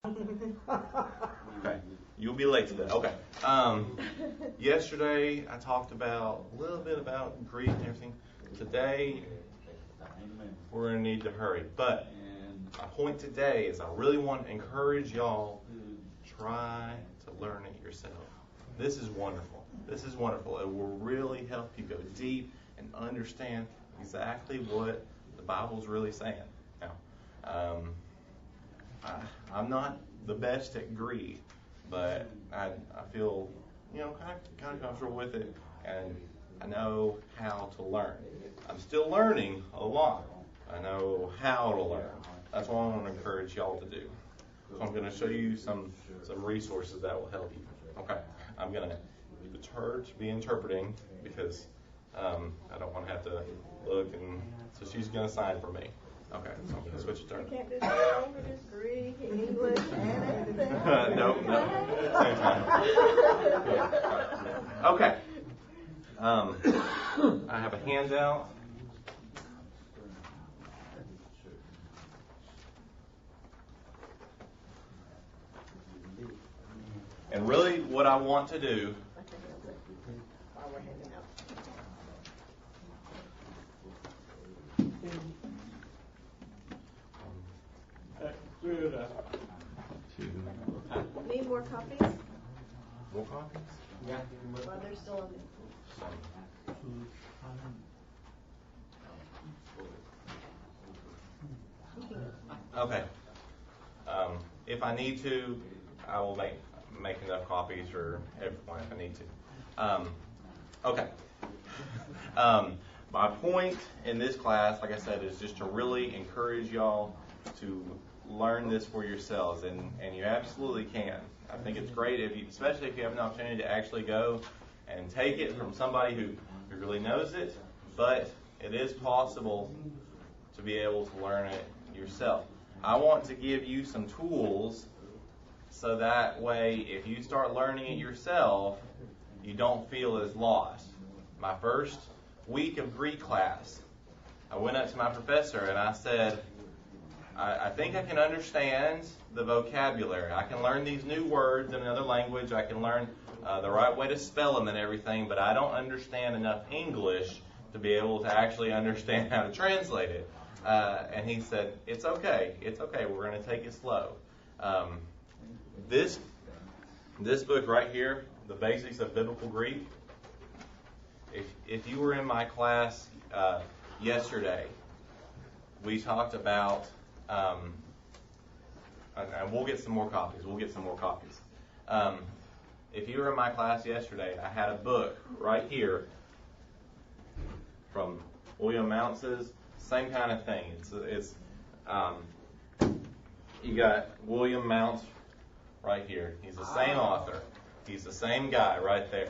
Okay, you'll be late today. Okay. Yesterday I talked about a little bit about Greek and everything. Today we're going to need to hurry. But my point today is I really want to encourage y'all to try to learn it yourself. This is wonderful. This is wonderful. It will really help you go deep and understand exactly what the Bible's really saying. Now, I'm not the best at Greek, but I feel, kind of comfortable with it, and I know how to learn. I'm still learning a lot. I know how to learn. That's what I want to encourage y'all to do. So I'm going to show you some resources that will help you. Okay, I'm going to be interpreting because I don't want to have to look, and so she's going to sign for me. Okay, so I'm going to switch it to her. You can't just go over this Greek, English, and everything. No. Same time. Okay. I have a handout. And really what I want to do While we're handing out. Need more copies? More copies? Yeah. While they're still on Okay. If I need to, I will make enough copies for everyone if I need to. Okay. My point in this class, like I said, is just to really encourage y'all to learn this for yourselves, and you absolutely can. I think it's great, especially if you have an opportunity to actually go and take it from somebody who really knows it, but it is possible to be able to learn it yourself. I want to give you some tools so that way if you start learning it yourself, you don't feel as lost. My first week of Greek class, I went up to my professor and I said, I think I can understand the vocabulary. I can learn these new words in another language. I can learn the right way to spell them and everything, but I don't understand enough English to be able to actually understand how to translate it. And he said, it's okay. It's okay. We're going to take it slow. This book right here, The Basics of Biblical Greek, if you were in my class yesterday, we talked about, and we'll get some more copies. If you were in my class yesterday, I had a book right here from William Mounce's, same kind of thing. It's you got William Mounce right here. He's the same author. He's the same guy right there.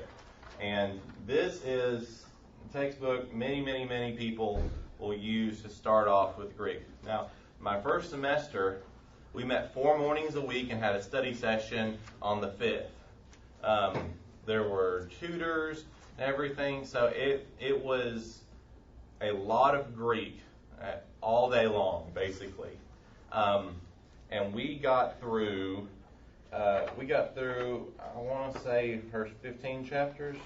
And this is a textbook many people will use to start off with Greek. Now, my first semester, we met 4 mornings a week and had a study session on the 5th. There were tutors and everything, so it was a lot of Greek all day long, basically. And we got through, I want to say, first 15 chapters.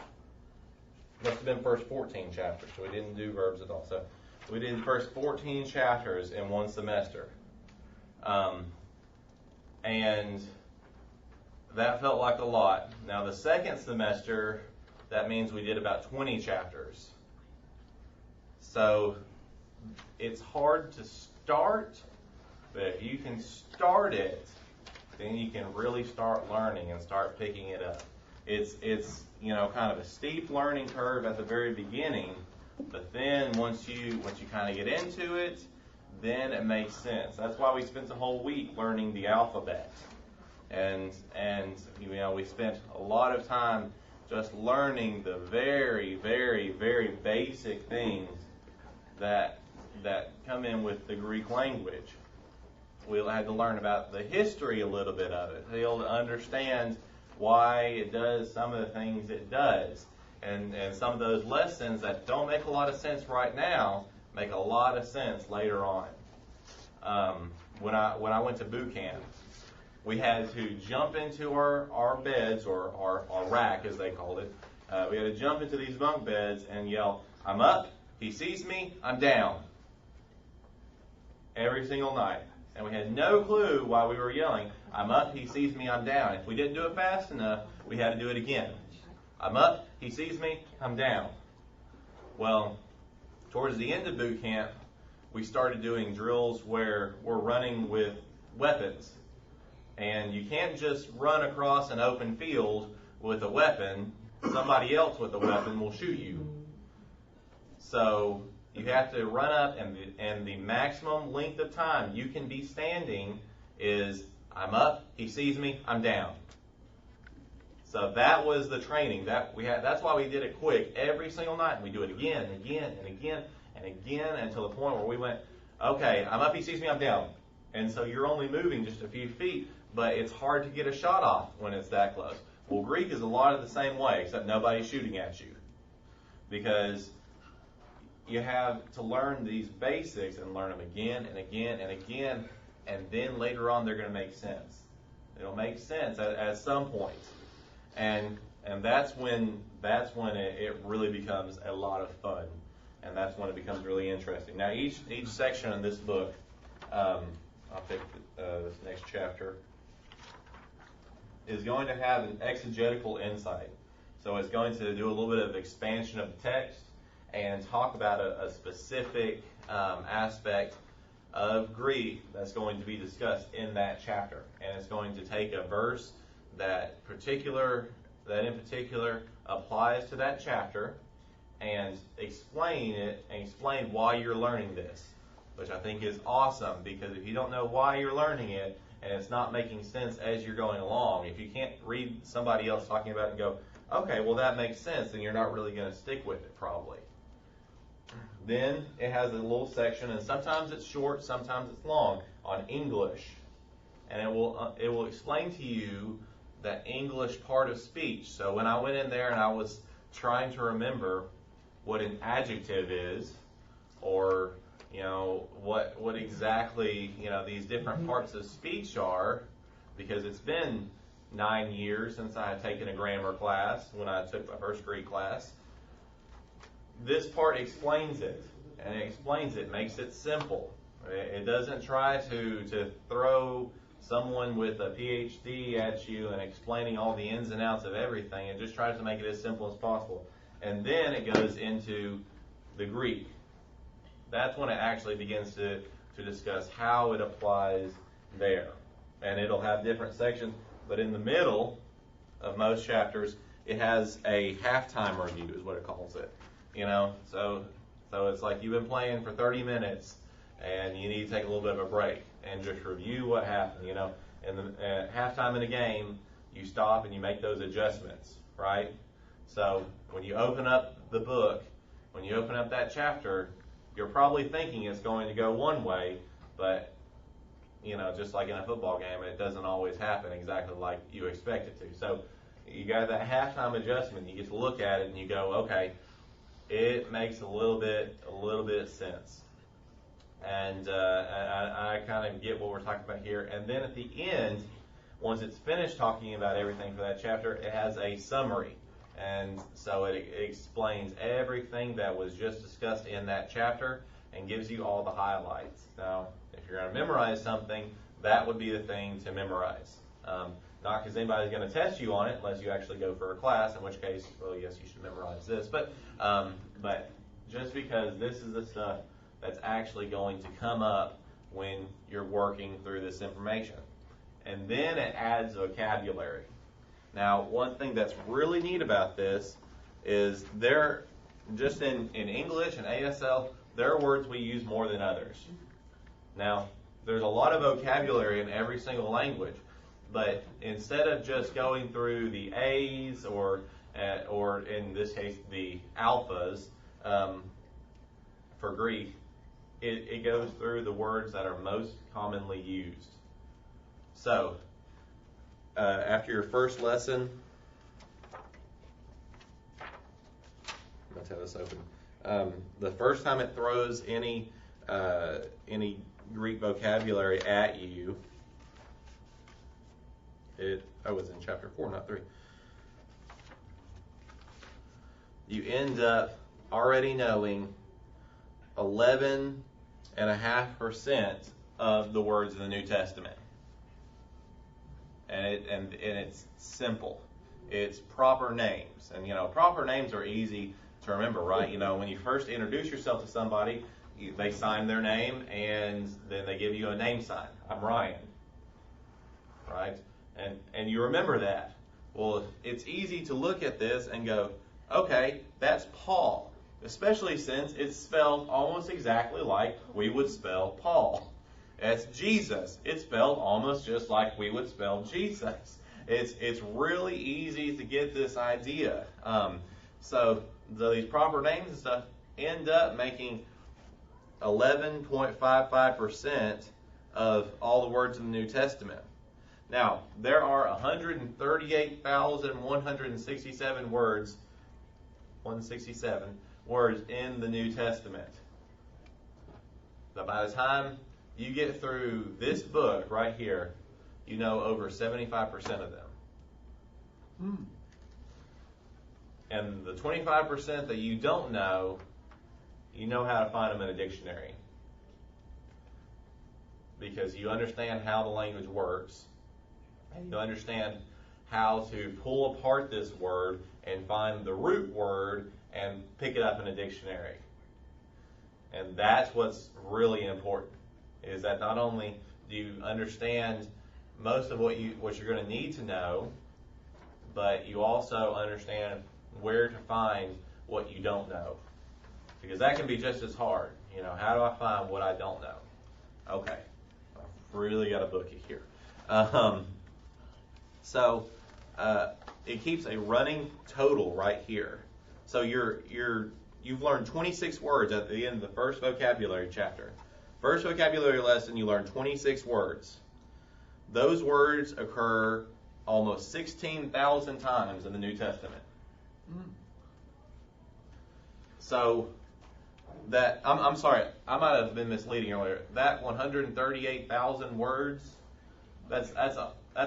Must have been first 14 chapters, so we didn't do verbs at all. So we did the first 14 chapters in one semester. And that felt like a lot. Now, the second semester, that means we did about 20 chapters. So it's hard to start, but if you can start it, then you can really start learning and start picking it up. It's kind of a steep learning curve at the very beginning, but then once you kind of get into it, then it makes sense. That's why we spent the whole week learning the alphabet. And we spent a lot of time just learning the very basic things that come in with the Greek language. We had to learn about the history a little bit of it, to be able to understand why it does some of the things it does. And some of those lessons that don't make a lot of sense right now make a lot of sense later on. When I went to boot camp, we had to jump into our beds, or our rack as they called it. We had to jump into these bunk beds and yell, "I'm up, he sees me, I'm down." Every single night. And we had no clue why we were yelling, "I'm up, he sees me, I'm down." If we didn't do it fast enough, we had to do it again. "I'm up, he sees me, I'm down." Well, towards the end of boot camp, we started doing drills where we're running with weapons. And you can't just run across an open field with a weapon. Somebody else with a weapon will shoot you. So you have to run up, and the maximum length of time you can be standing is, "I'm up, he sees me, I'm down." So that was the training that we had. That's why we did it quick every single night. And we do it again and again and again and again until the point where we went, "Okay, I'm up, he sees me, I'm down." And so you're only moving just a few feet, but it's hard to get a shot off when it's that close. Well, Greek is a lot of the same way, except nobody's shooting at you. Because you have to learn these basics and learn them again and again and again, and then later on they're going to make sense. It'll make sense at some point. And that's when it really becomes a lot of fun, and that's when it becomes really interesting. Now, each section in this book, I'll pick this next chapter, is going to have an exegetical insight. So it's going to do a little bit of expansion of the text and talk about a specific aspect of Greek that's going to be discussed in that chapter. And it's going to take a verse that in particular applies to that chapter and explain it and explain why you're learning this, which I think is awesome, because if you don't know why you're learning it and it's not making sense as you're going along, if you can't read somebody else talking about it and go, "Okay, well that makes sense," then you're not really going to stick with it probably. Then it has a little section, and sometimes it's short, sometimes it's long, on English. And it will explain to you that English part of speech. So when I went in there and I was trying to remember what an adjective is, or what exactly these different parts of speech are, because it's been 9 years since I had taken a grammar class when I took my first Greek class. This part explains it, and it explains it, makes it simple. It doesn't try to throw someone with a PhD at you and explaining all the ins and outs of everything. It just tries to make it as simple as possible. And then it goes into the Greek. That's when it actually begins to discuss how it applies there. And it'll have different sections, but in the middle of most chapters, it has a halftime review, is what it calls it. So it's like you've been playing for 30 minutes, and you need to take a little bit of a break and just review what happened. And at halftime in a game, you stop and you make those adjustments, right? So when you open up the book, when you open up that chapter, you're probably thinking it's going to go one way, but just like in a football game, it doesn't always happen exactly like you expect it to. So you got that halftime adjustment. You get to look at it and you go, okay, it makes a little bit of sense. And I kind of get what we're talking about here. And then at the end, once it's finished talking about everything for that chapter, it has a summary. And so it explains everything that was just discussed in that chapter and gives you all the highlights. Now, if you're going to memorize something, that would be the thing to memorize. Not because anybody's going to test you on it unless you actually go for a class, in which case, well, yes, you should memorize this. But just because this is the stuff that's actually going to come up when you're working through this information. And then it adds vocabulary. Now, one thing that's really neat about this is just in English and ASL, there are words we use more than others. Now, there's a lot of vocabulary in every single language, but instead of just going through the A's or in this case the alphas for Greek, it goes through the words that are most commonly used. So, after your first lesson, let's have this open. The first time it throws any Greek vocabulary at you, it's in chapter 4, not 3. You end up already knowing 11.5% of the words in the New Testament. And it's simple. It's proper names. And, proper names are easy to remember, right? When you first introduce yourself to somebody, they sign their name, and then they give you a name sign. I'm Ryan. Right? And you remember that. Well, it's easy to look at this and go, okay, that's Paul. Especially since it's spelled almost exactly like we would spell Paul. That's Jesus. It's spelled almost just like we would spell Jesus. It's really easy to get this idea. So these proper names and stuff end up making 11.55% of all the words in the New Testament. Now, there are 138,167 words, 167 words in the New Testament. So by the time you get through this book right here, you know over 75% of them. And the 25% that you don't know, you know how to find them in a dictionary. Because you understand how the language works. And you understand how to pull apart this word and find the root word and pick it up in a dictionary. And that's what's really important, is that not only do you understand most of what you're going to need to know, but you also understand where to find what you don't know. Because that can be just as hard. How do I find what I don't know? Okay, I've really got to book it here. So it keeps a running total right here. So you've learned 26 words at the end of the first vocabulary chapter. First vocabulary lesson, you learn 26 words. Those words occur almost 16,000 times in the New Testament. So that I'm sorry, I might have been misleading earlier. That 138,000 words, that's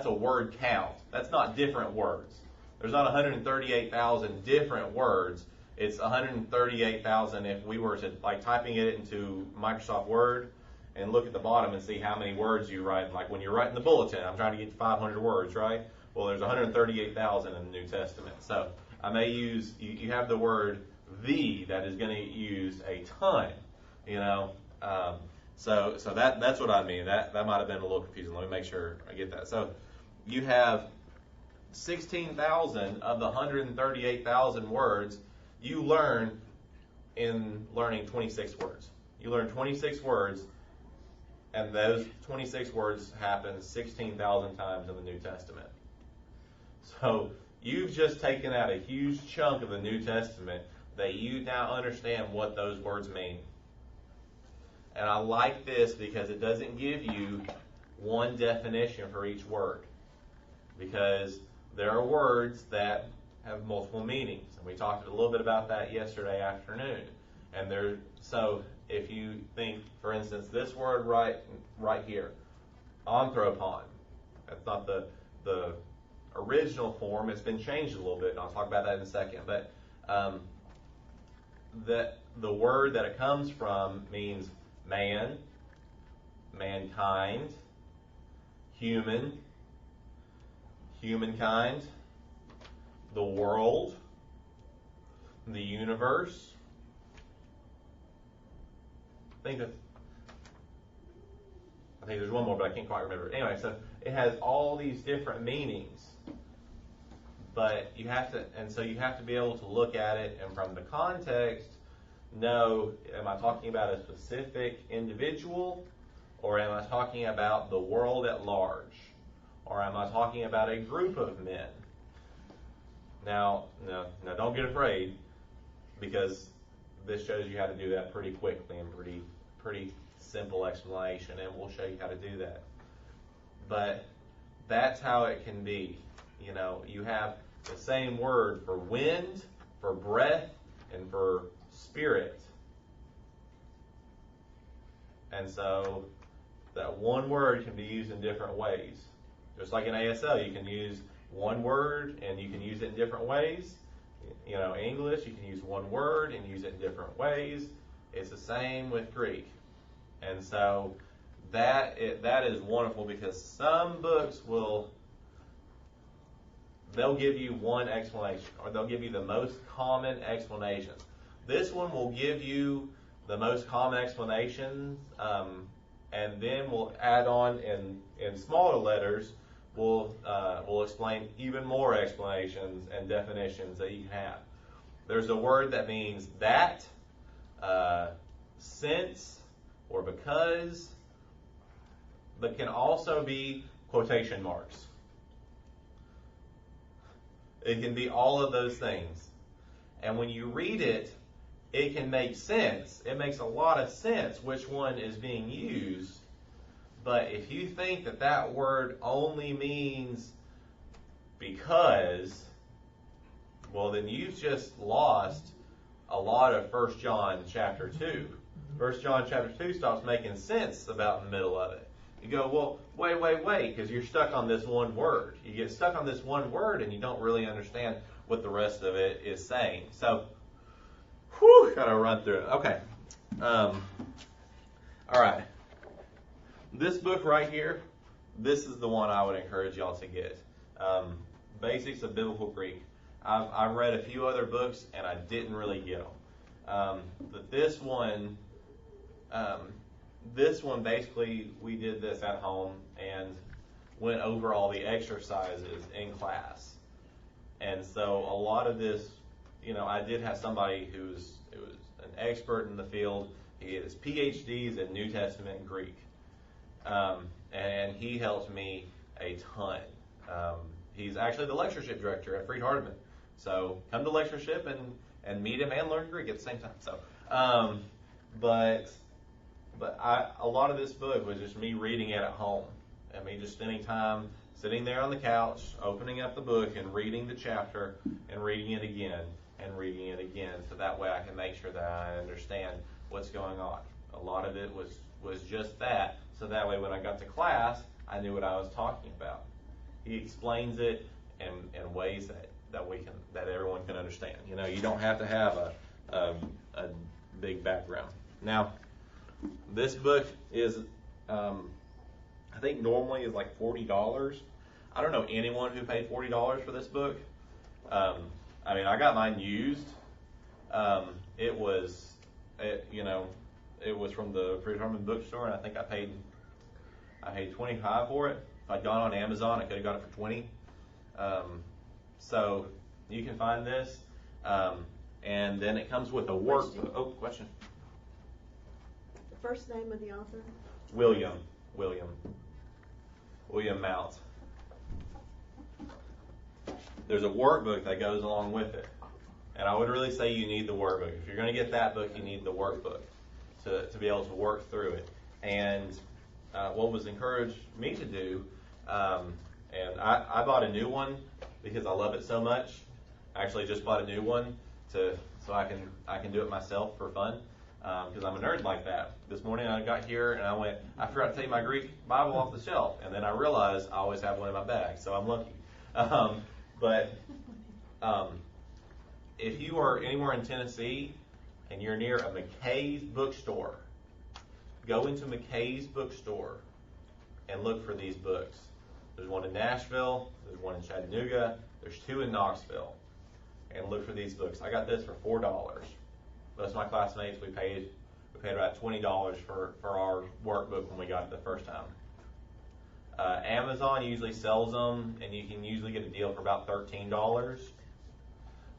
a word count. That's not different words. There's not 138,000 different words. It's 138,000 if we were to typing it into Microsoft Word and look at the bottom and see how many words you write. Like when you're writing the bulletin, I'm trying to get to 500 words, right? Well, there's 138,000 in the New Testament. So I may use, you have the word "the" that is going to use a ton, So that's what I mean. That might have been a little confusing. Let me make sure I get that. So you have 16,000 of the 138,000 words you learn in learning 26 words. You learn 26 words, and those 26 words happen 16,000 times in the New Testament. So you've just taken out a huge chunk of the New Testament that you now understand what those words mean. And I like this because it doesn't give you one definition for each word. Because there are words that have multiple meanings. And we talked a little bit about that yesterday afternoon. And so if you think, for instance, this word right here, anthropon, that's not the original form. It's been changed a little bit, and I'll talk about that in a second. But the word that it comes from means man, mankind, human, humankind, the world, the universe. I think there's one more, but I can't quite remember. Anyway, so it has all these different meanings. But you have to be able to look at it and from the context know, am I talking about a specific individual, or am I talking about the world at large, or am I talking about a group of men? Now don't get afraid, because this shows you how to do that pretty quickly and pretty simple explanation, and we'll show you how to do that. But that's how it can be. You have the same word for wind, for breath, and for spirit. And so that one word can be used in different ways. Just like in ASL, you can use one word and you can use it in different ways. English, you can use one word and use it in different ways. It's the same with Greek. And so that is wonderful, because some books they'll give you one explanation, or they'll give you the most common explanations. This one will give you the most common explanations, and then we'll add on in smaller letters, we'll explain even more explanations and definitions that you can have. There's a word that means that, since, or because, but can also be quotation marks. It can be all of those things. And when you read it, it can make sense. It makes a lot of sense which one is being used. But if you think that word only means because, well, then you've just lost a lot of 1 John chapter 2. 1 John chapter 2 stops making sense about the middle of it. You go, well, wait, because you're stuck on this one word. You get stuck on this one word and you don't really understand what the rest of it is saying. So, gotta run through it. Okay. All right. This book right here, this is the one I would encourage y'all to get. Basics of Biblical Greek. I've read a few other books and I didn't really get them. But this one basically, we did this at home and went over all the exercises in class. And so a lot of this, I did have somebody who was an expert in the field. He has PhDs in New Testament and Greek. And he helped me a ton. He's actually the lectureship director at Freed-Hardeman. So come to lectureship and meet him and learn Greek at the same time. So, but a lot of this book was just me reading it at home, and me just spending time sitting there on the couch, opening up the book and reading the chapter and reading it again and reading it again, so that way I can make sure that I understand what's going on. A lot of it was just that, so that way when I got to class, I knew what I was talking about. He explains it in ways that everyone can understand. You don't have to have a big background. Now, this book is, I think normally is like $40. I don't know anyone who paid $40 for this book. I got mine used. It was from the Freed-Hardeman bookstore, and I think I paid $25 for it. If I'd gone on Amazon, I could have got it for $20. So you can find this, and then it comes with a workbook. Oh, question. The first name of the author? William Mount. There's a workbook that goes along with it. And I would really say you need the workbook. If you're going to get that book, you need the workbook to be able to work through it. And what was encouraged me to do, and I bought a new one because I love it so much. I actually just bought a new one so I can do it myself for fun. Because I'm a nerd like that. This morning I got here and I forgot to take my Greek Bible off the shelf, and then I realized I always have one in my bag, so I'm lucky. But if you are anywhere in Tennessee and you're near a McKay's bookstore, go into McKay's bookstore and look for these books. There's one in Nashville, there's one in Chattanooga, there's two in Knoxville, and look for these books. I got this for $4. Most of my classmates, we paid about $20 for our workbook when we got it the first time. Amazon usually sells them, and you can usually get a deal for about $13.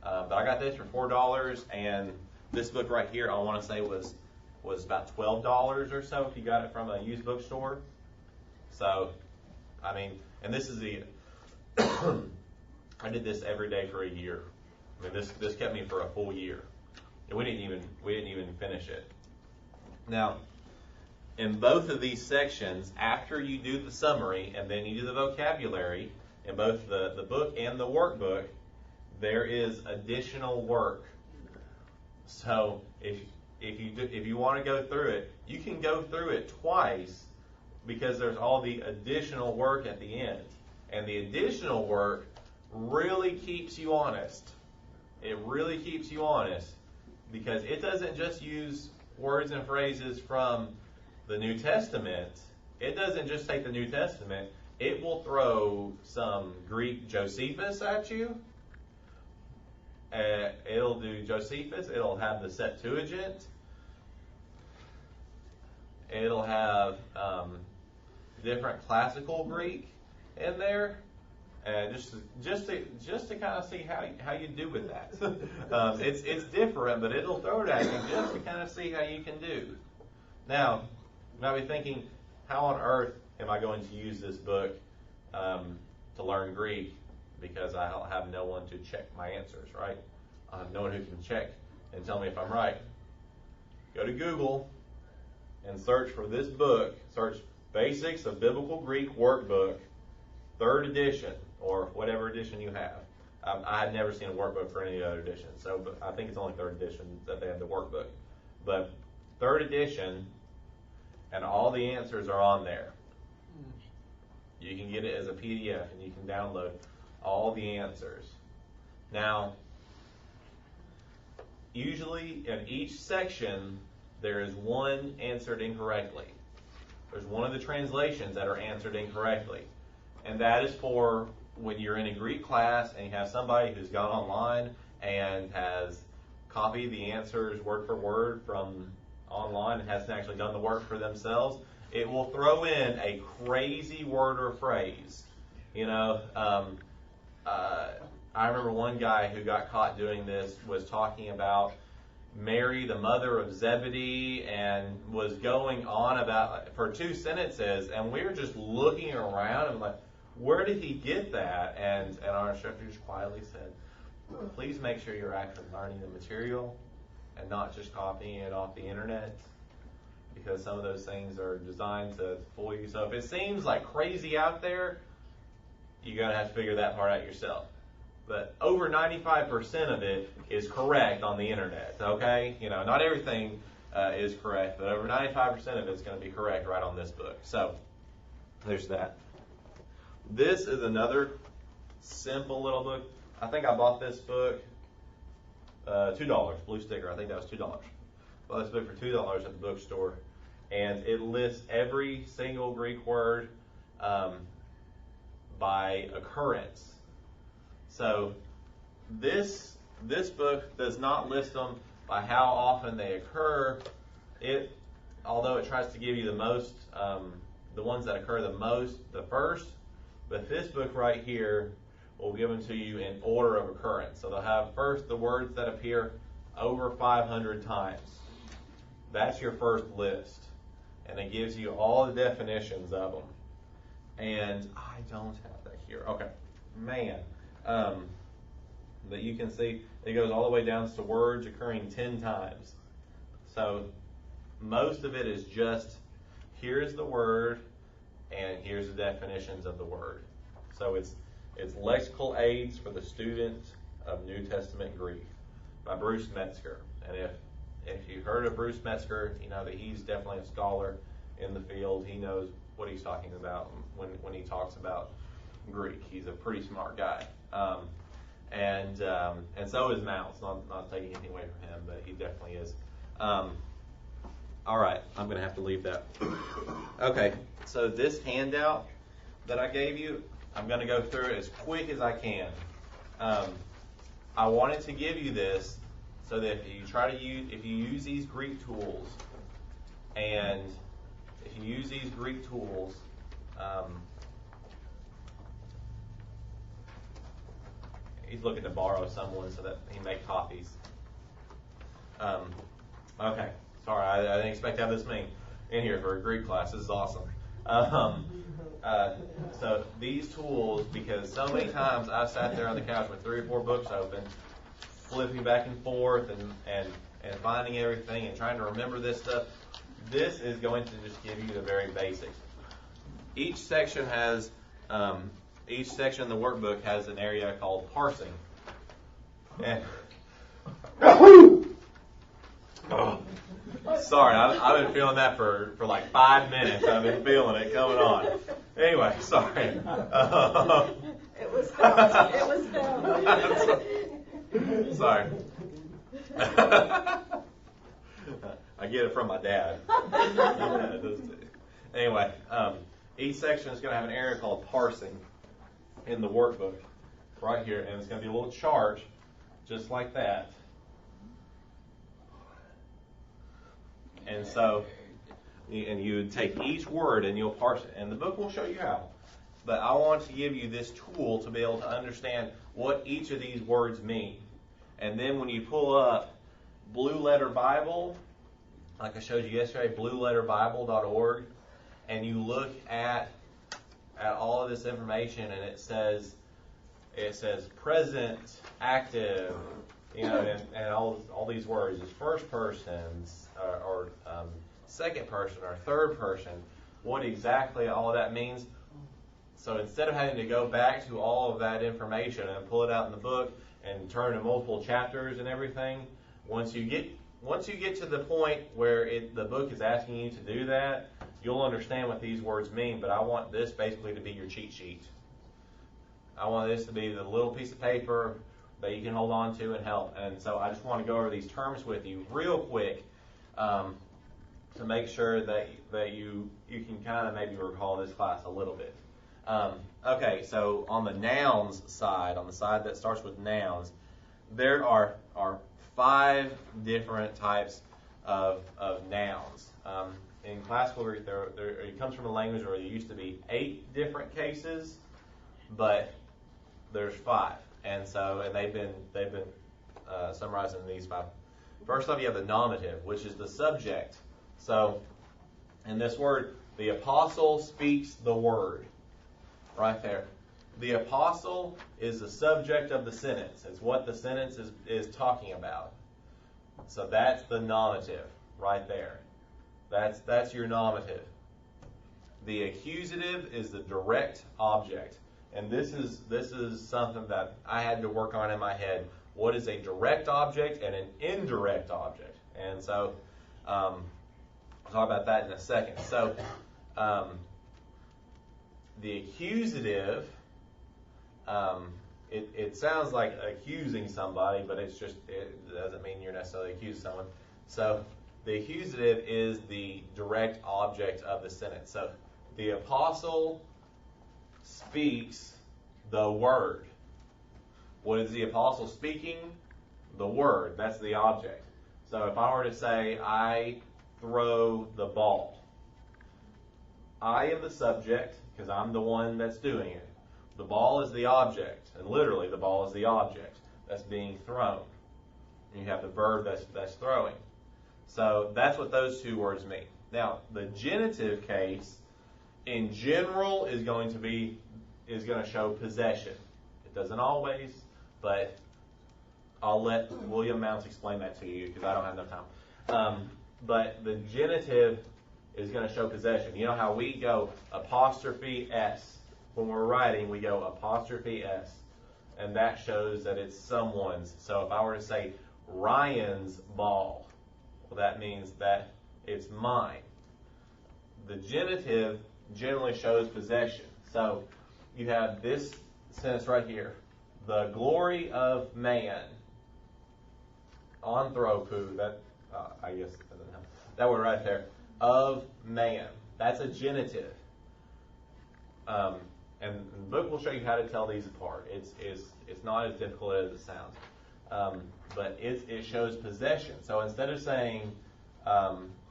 But I got this for $4, and this book right here, I want to say was about $12 or so if you got it from a used bookstore. So, and this is I did this every day for a year. This kept me for a full year. And we didn't even finish it. Now, in both of these sections, after you do the summary and then you do the vocabulary, in both the book and the workbook, there is additional work. So if you want to go through it, you can go through it twice because there's all the additional work at the end. And the additional work really keeps you honest. It really keeps you honest because it doesn't just use words and phrases from the New Testament. It doesn't just take the New Testament. It will throw some Greek Josephus at you. It'll do Josephus. It'll have the Septuagint. It'll have different classical Greek in there. Just to kind of see how you do with that. It's different, but it'll throw it at you just to kind of see how you can do. Now, you might be thinking, how on earth am I going to use this book to learn Greek? Because I have no one to check my answers, right? I have no one who can check and tell me if I'm right. Go to Google and search for this book. Search Basics of Biblical Greek Workbook, 3rd edition, or whatever edition you have. I had never seen a workbook for any other edition, but I think it's only 3rd edition that they have the workbook. But 3rd edition, and all the answers are on there. You can get it as a PDF, and you can download all the answers. Now, usually in each section, there is one answered incorrectly. There's one of the translations that are answered incorrectly. And that is for when you're in a Greek class and you have somebody who's gone online and has copied the answers word for word from online and hasn't actually done the work for themselves. It will throw in a crazy word or phrase. I remember one guy who got caught doing this was talking about Mary, the mother of Zebedee, and was going on about for 2 sentences, and we were just looking around and like, where did he get that? And our instructor just quietly said, please make sure you're actually learning the material and not just copying it off the internet, because some of those things are designed to fool you. So if it seems like crazy out there, you're going to have to figure that part out yourself. But over 95% of it is correct on the internet, okay? Not everything is correct, but over 95% of it is going to be correct right on this book. So there's that. This is another simple little book. I think I bought this book $2, blue sticker. I think that was $2. Bought this book for $2 at the bookstore, and it lists every single Greek word by occurrence. So this book does not list them by how often they occur. Although it tries to give you the most, the ones that occur the most, the first. But this book right here will give them to you in order of occurrence. So they'll have first the words that appear over 500 times. That's your first list. And it gives you all the definitions of them. And I don't have that here. Okay. Man. But you can see it goes all the way down to words occurring 10 times. So most of it is just here's the word and here's the definitions of the word. So it's lexical aids for the student of New Testament Greek by Bruce Metzger. And if you heard of Bruce Metzger, you know that he's definitely a scholar in the field. He knows what he's talking about when he talks about Greek. He's a pretty smart guy. And so is Mouse. Not taking anything away from him, but he definitely is. All right, I'm going to have to leave that. Okay, so this handout that I gave you, I'm going to go through it as quick as I can. I wanted to give you this so that if you use these Greek tools, and if you use these Greek tools, he's looking to borrow someone so that he make copies. Okay, sorry, I didn't expect to have this many in here for a Greek class. This is awesome. So these tools, because so many times I sat there on the couch with 3 or 4 books open, flipping back and forth and finding everything and trying to remember this stuff. This is going to just give you the very basics. Each section of the workbook has an area called parsing. And sorry, I've been feeling that for like 5 minutes. I've been feeling it coming on. Anyway, sorry. It was felt. It was felt. Sorry. I get it from my dad. Anyway, each section is going to have an area called parsing in the workbook right here, and it's going to be a little chart just like that. And so, and you would take each word and you'll parse it, and the book will show you how. But I want to give you this tool to be able to understand what each of these words mean. And then when you pull up Blue Letter Bible, like I showed you yesterday, blueletterbible.org, and you look at all of this information, and it says present, active, and all these words is first person, or second person, or third person. What exactly all of that means. So instead of having to go back to all of that information and pull it out in the book and turn to multiple chapters and everything, once you get to the point where the book is asking you to do that, you'll understand what these words mean. But I want this basically to be your cheat sheet. I want this to be the little piece of paper that you can hold on to and help. And so I just want to go over these terms with you real quick to make sure that you can kind of maybe recall this class a little bit. Okay, so on the nouns side, on the side that starts with nouns, there are 5 different types of nouns. In classical Greek, it comes from a language where there used to be 8 different cases, but there's 5, and they've been summarized in these 5. First off, you have the nominative, which is the subject. So, in this word, the apostle speaks the word. Right there. The apostle is the subject of the sentence. It's what the sentence is talking about. So that's the nominative right there. That's your nominative. The accusative is the direct object. And this is something that I had to work on in my head. What is a direct object and an indirect object? And so I'll talk about that in a second. So the accusative, it sounds like accusing somebody, but it doesn't mean you're necessarily accusing someone. So the accusative is the direct object of the sentence. So the apostle speaks the word. What is the apostle speaking? The word. That's the object. So if I were to say, I throw the ball, I am the subject, because I'm the one that's doing it. The ball is the object, and literally the ball is the object that's being thrown. And you have the verb that's throwing. So that's what those 2 words mean. Now, the genitive case, in general, is going to show possession. It doesn't always, but I'll let William Mounts explain that to you because I don't have enough time. But the genitive is going to show possession. You know how we go apostrophe S. When we're writing, we go apostrophe S. And that shows that it's someone's. So if I were to say Ryan's ball, well, that means that it's mine. The genitive generally shows possession. So you have this sentence right here. The glory of man. Anthropo, that, I guess that doesn't help. That word right there. Of man. That's a genitive. And the book will show you how to tell these apart. It's not as difficult as it sounds. But it shows possession. So instead of saying,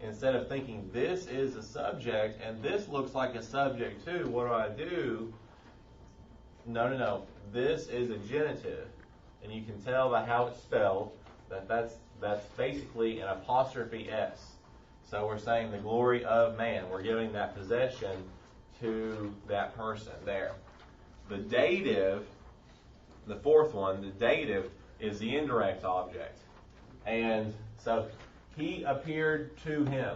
instead of thinking this is a subject and this looks like a subject too, what do? No. This is a genitive. And you can tell by how it's spelled that's basically an apostrophe S. So we're saying the glory of man. We're giving that possession to that person there. The dative, the 4th one, the dative is the indirect object. And so he appeared to him.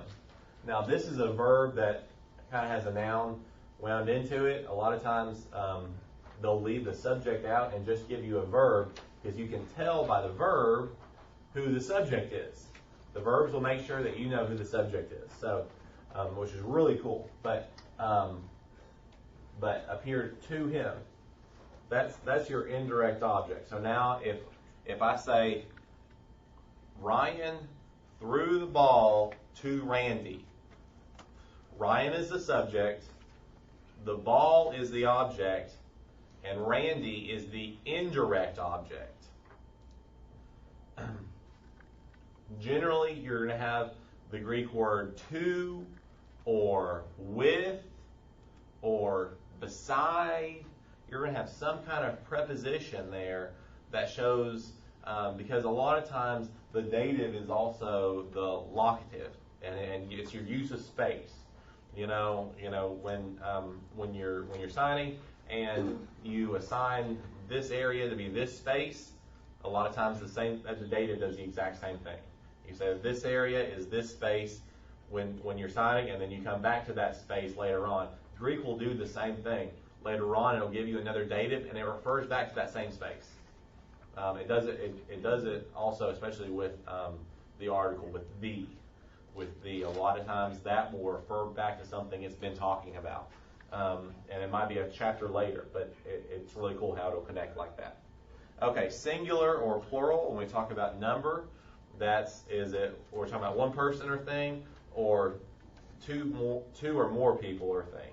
Now this is a verb that kind of has a noun wound into it. A lot of times they'll leave the subject out and just give you a verb because you can tell by the verb who the subject is. The verbs will make sure that you know who the subject is, so which is really cool. But but appeared to him. That's your indirect object. So now if I say Ryan threw the ball to Randy, Ryan is the subject, the ball is the object, and Randy is the indirect object. Generally, you're going to have the Greek word to, or with, or beside. You're going to have some kind of preposition there that shows, because a lot of times the dative is also the locative, and it's your use of space. When you're signing and you assign this area to be this space, a lot of times the dative does the exact same thing. You say this area is this space when you're signing, and then you come back to that space later on. Greek will do the same thing. Later on, it'll give you another dative, and it refers back to that same space. It does it also, especially with the article, with the. A lot of times that will refer back to something it's been talking about. And it might be a chapter later, but it's really cool how it'll connect like that. Okay, singular or plural, when we talk about number, we're talking about one person or thing, or two or more people or thing.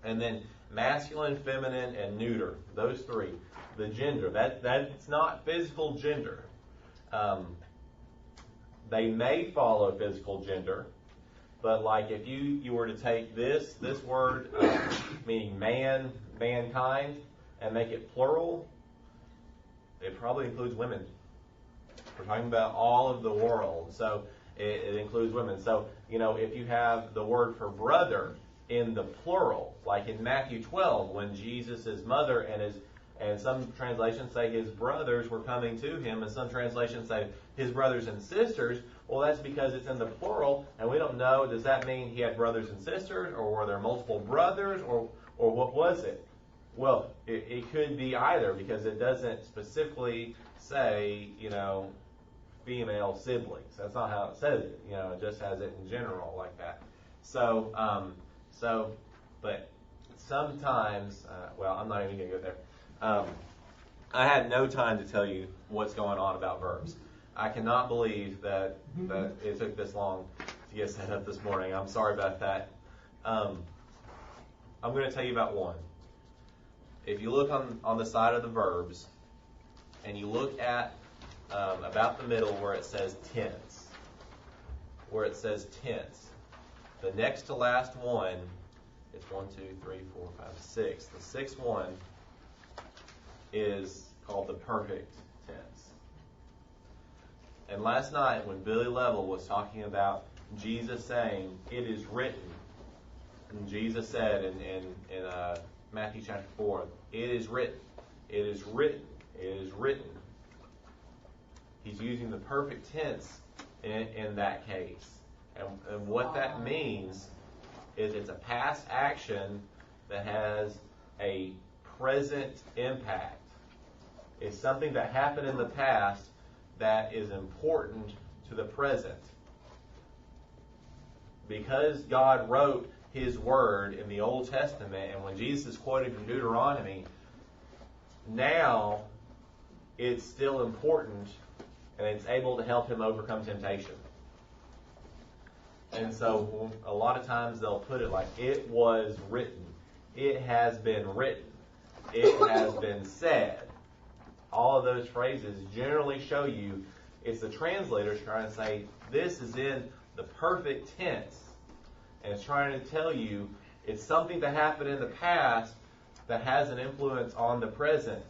And then masculine, feminine, and neuter, those three. The gender, that's not physical gender. They may follow physical gender, but like if you were to take this word, meaning mankind, and make it plural, it probably includes women. We're talking about all of the world, so it includes women. So, if you have the word for brother in the plural, like in Matthew 12, when Jesus' mother and some translations say his brothers were coming to him, and some translations say his brothers and sisters. Well, that's because it's in the plural, and we don't know, does that mean he had brothers and sisters, or were there multiple brothers, or what was it? Well, it could be either, because it doesn't specifically say, female siblings. That's not how it says it. It just has it in general like that. But sometimes, I'm not even going to go there. I had no time to tell you what's going on about verbs. I cannot believe that it took this long to get set up this morning. I'm sorry about that. I'm going to tell you about one. If you look on the side of the verbs, and you look at about the middle where it says tense, the next to last one, it's 1, 2, 3, 4, 5, 6. The sixth one is called the perfect tense. And last night when Billy Level was talking about Jesus saying, "It is written," and Jesus said in Matthew chapter 4, "It is written, it is written, it is written." He's using the perfect tense in that case. And what that means is it's a past action that has a present impact. It's something that happened in the past that is important to the present. Because God wrote His Word in the Old Testament, and when Jesus is quoted from Deuteronomy, now it's still important, and it's able to help him overcome temptation. And so a lot of times they'll put it like, "It was written," "It has been written," "It has been said." All of those phrases generally show you it's the translators trying to say this is in the perfect tense, and it's trying to tell you it's something that happened in the past that has an influence on the present.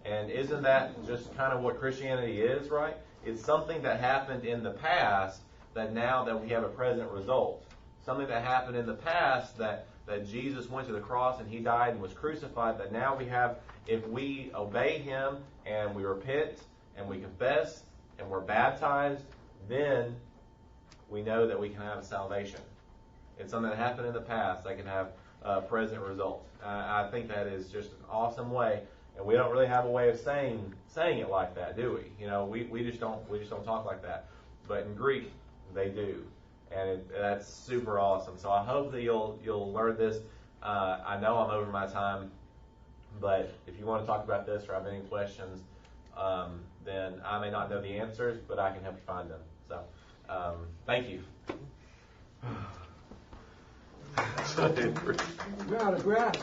And isn't that just kind of what Christianity is, right? It's something that happened in the past that now that we have a present result. Something that happened in the past that Jesus went to the cross and He died and was crucified, that now we have, if we obey Him and we repent and we confess and we're baptized, then we know that we can have salvation. It's something that happened in the past that can have a present result. I think that is just an awesome way, and we don't really have a way of saying it like that, do we? We just don't talk like that. But in Greek, they do, and that's super awesome. So I hope that you'll learn this. I know I'm over my time, but if you want to talk about this or have any questions, then I may not know the answers, but I can help you find them. So, thank you. We're out of breath.